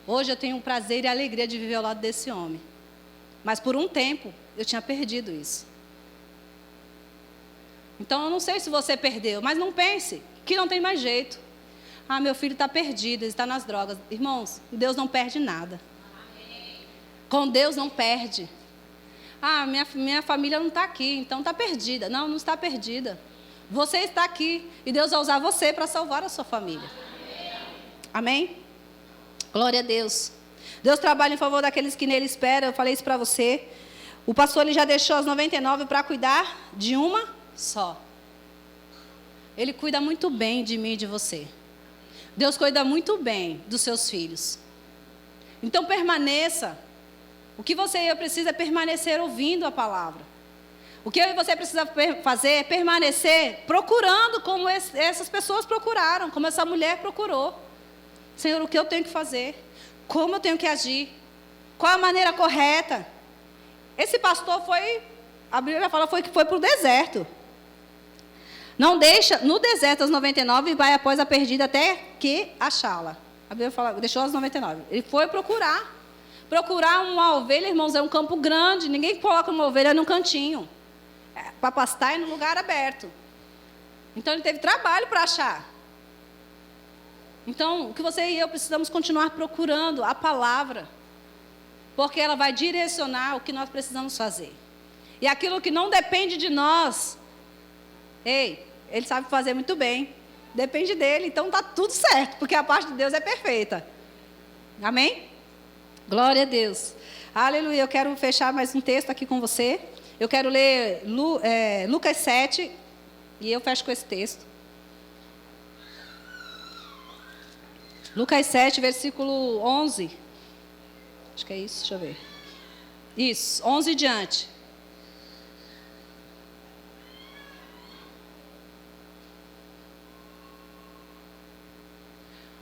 Hoje eu tenho o prazer e a alegria de viver ao lado desse homem. Mas por um tempo, eu tinha perdido isso. Então eu não sei se você perdeu, mas não pense que não tem mais jeito. Ah, meu filho está perdido, ele está nas drogas. Irmãos, Deus não perde nada. Amém. Com Deus não perde. Ah, minha família não está aqui, então está perdida. Não, não está perdida. Você está aqui e Deus vai usar você para salvar a sua família. Amém? Amém? Glória a Deus. Deus trabalha em favor daqueles que nele esperam. Eu falei isso para você. O pastor ele já deixou as 99 para cuidar de uma só. Ele cuida muito bem de mim e de você. Deus cuida muito bem dos seus filhos. Então permaneça. O que você e eu precisa é permanecer ouvindo a palavra. O que eu e você precisa fazer é permanecer procurando como essas pessoas procuraram, como essa mulher procurou. Senhor, o que eu tenho que fazer? Como eu tenho que agir? Qual a maneira correta? Esse pastor a Bíblia fala que foi para o deserto. Não deixa no deserto as 99 e vai após a perdida até que achá-la. A Bíblia fala, deixou as 99. Ele foi procurar. Procurar uma ovelha, irmãos, é um campo grande. Ninguém coloca uma ovelha num cantinho. Para pastar é no lugar aberto. Então ele teve trabalho para achar. Então, o que você e eu precisamos continuar procurando a palavra. porque ela vai direcionar o que nós precisamos fazer. E aquilo que não depende de nós, ele sabe fazer muito bem. Depende dele, então está tudo certo, porque a parte de Deus é perfeita. Amém? Glória a Deus. Aleluia. Eu quero fechar mais um texto aqui com você. Eu quero ler Lucas 7, e eu fecho com esse texto. Lucas 7, versículo 11. Acho que é isso, deixa eu ver. Isso, 11 e diante.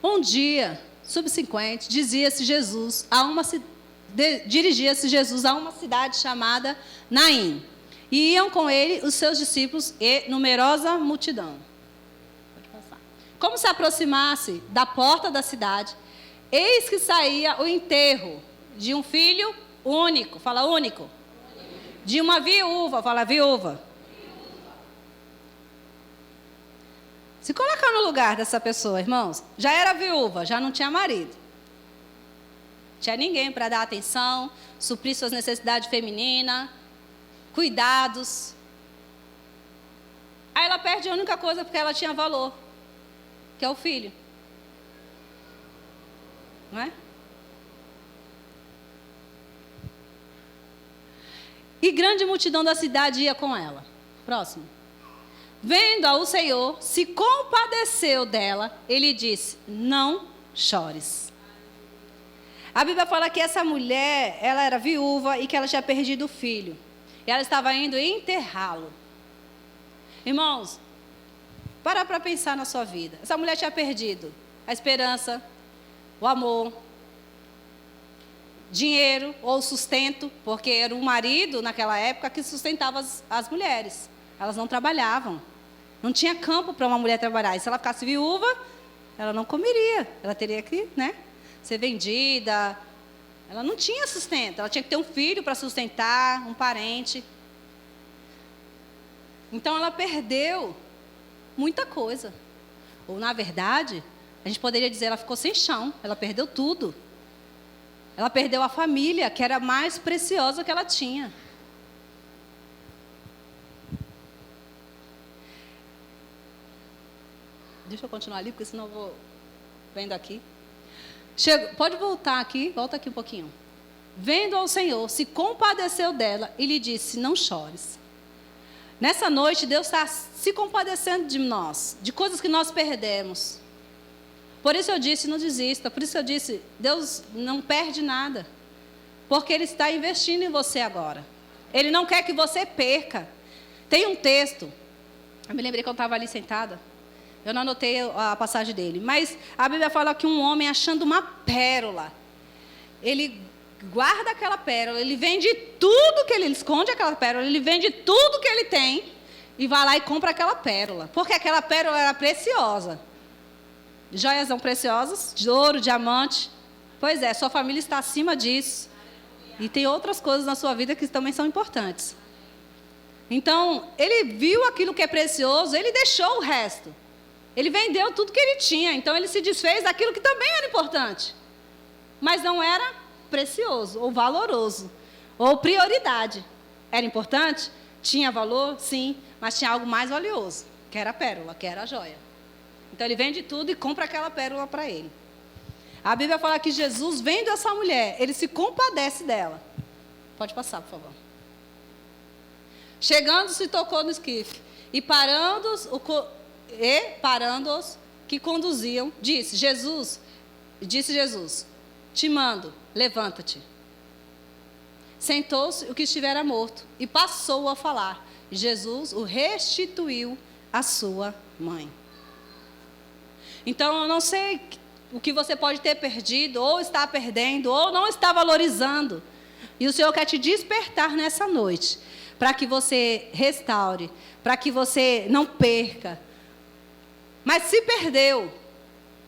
Um dia subsequente, dirigia-se Jesus a uma cidade chamada Naim. E iam com ele os seus discípulos e numerosa multidão. Pode passar. Como se aproximasse da porta da cidade, eis que saía o enterro de um filho único. Fala único. De uma viúva. Fala viúva. Se colocar no lugar dessa pessoa, irmãos, já era viúva, já não tinha marido. Tinha ninguém para dar atenção, suprir suas necessidades femininas, cuidados. Aí ela perde a única coisa porque ela tinha valor, que é o filho. Não é? E grande multidão da cidade ia com ela. Próximo. Vendo-a o Senhor, se compadeceu dela, ele disse, não chores. A Bíblia fala que essa mulher, ela era viúva e que ela tinha perdido o filho. E ela estava indo enterrá-lo. Irmãos, para pensar na sua vida. Essa mulher tinha perdido a esperança, o amor, dinheiro ou sustento, porque era o marido, naquela época, que sustentava as mulheres. Elas não trabalhavam. Não tinha campo para uma mulher trabalhar. E se ela ficasse viúva, ela não comeria. Ela teria que, ser vendida. Ela não tinha sustento. Ela tinha que ter um filho para sustentar, um parente. Então, ela perdeu muita coisa. Ou, na verdade, a gente poderia dizer, ela ficou sem chão. Ela perdeu tudo. Ela perdeu a família, que era a mais preciosa que ela tinha. Deixa eu continuar ali, porque senão eu vou vendo aqui. Pode voltar aqui, volta aqui um pouquinho. Vendo ao Senhor, se compadeceu dela e lhe disse, não chores. Nessa noite, Deus está se compadecendo de nós, de coisas que nós perdemos. Por isso eu disse, não desista. Por isso eu disse, Deus não perde nada. Porque Ele está investindo em você agora. Ele não quer que você perca. Tem um texto, eu me lembrei que eu estava ali sentada. Eu não anotei a passagem dele. Mas a Bíblia fala que um homem achando uma pérola, ele guarda aquela pérola, ele vende tudo que ele esconde aquela pérola, ele vende tudo que ele tem e vai lá e compra aquela pérola. Porque aquela pérola era preciosa. Joias são preciosas, de ouro, diamante. Pois é, sua família está acima disso. E tem outras coisas na sua vida que também são importantes. Então, ele viu aquilo que é precioso, ele deixou o resto. Ele vendeu tudo que ele tinha, então ele se desfez daquilo que também era importante. Mas não era precioso, ou valoroso, ou prioridade. Era importante? Tinha valor? Sim, mas tinha algo mais valioso, que era a pérola, que era a joia. Então ele vende tudo e compra aquela pérola para ele. A Bíblia fala que Jesus, vendo essa mulher, ele se compadece dela. Pode passar, por favor. Chegando, se tocou no esquife, e parando-os que conduziam, disse Jesus, te mando, levanta-te. Sentou-se o que estivera morto e passou a falar. Jesus o restituiu à sua mãe. Então, eu não sei o que você pode ter perdido, ou está perdendo, ou não está valorizando. E o Senhor quer te despertar nessa noite, para que você restaure, para que você não perca. Mas se perdeu,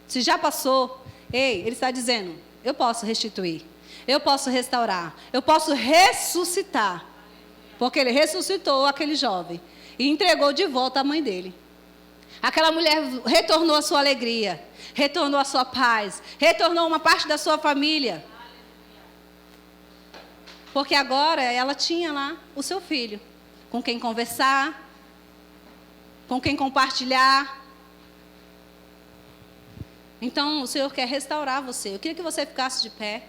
se já passou, Ele está dizendo, eu posso restituir, eu posso restaurar, eu posso ressuscitar. Porque Ele ressuscitou aquele jovem e entregou de volta a mãe dele. Aquela mulher retornou a sua alegria, retornou a sua paz, retornou uma parte da sua família. Porque agora ela tinha lá o seu filho, com quem conversar, com quem compartilhar. Então, o Senhor quer restaurar você. Eu queria que você ficasse de pé.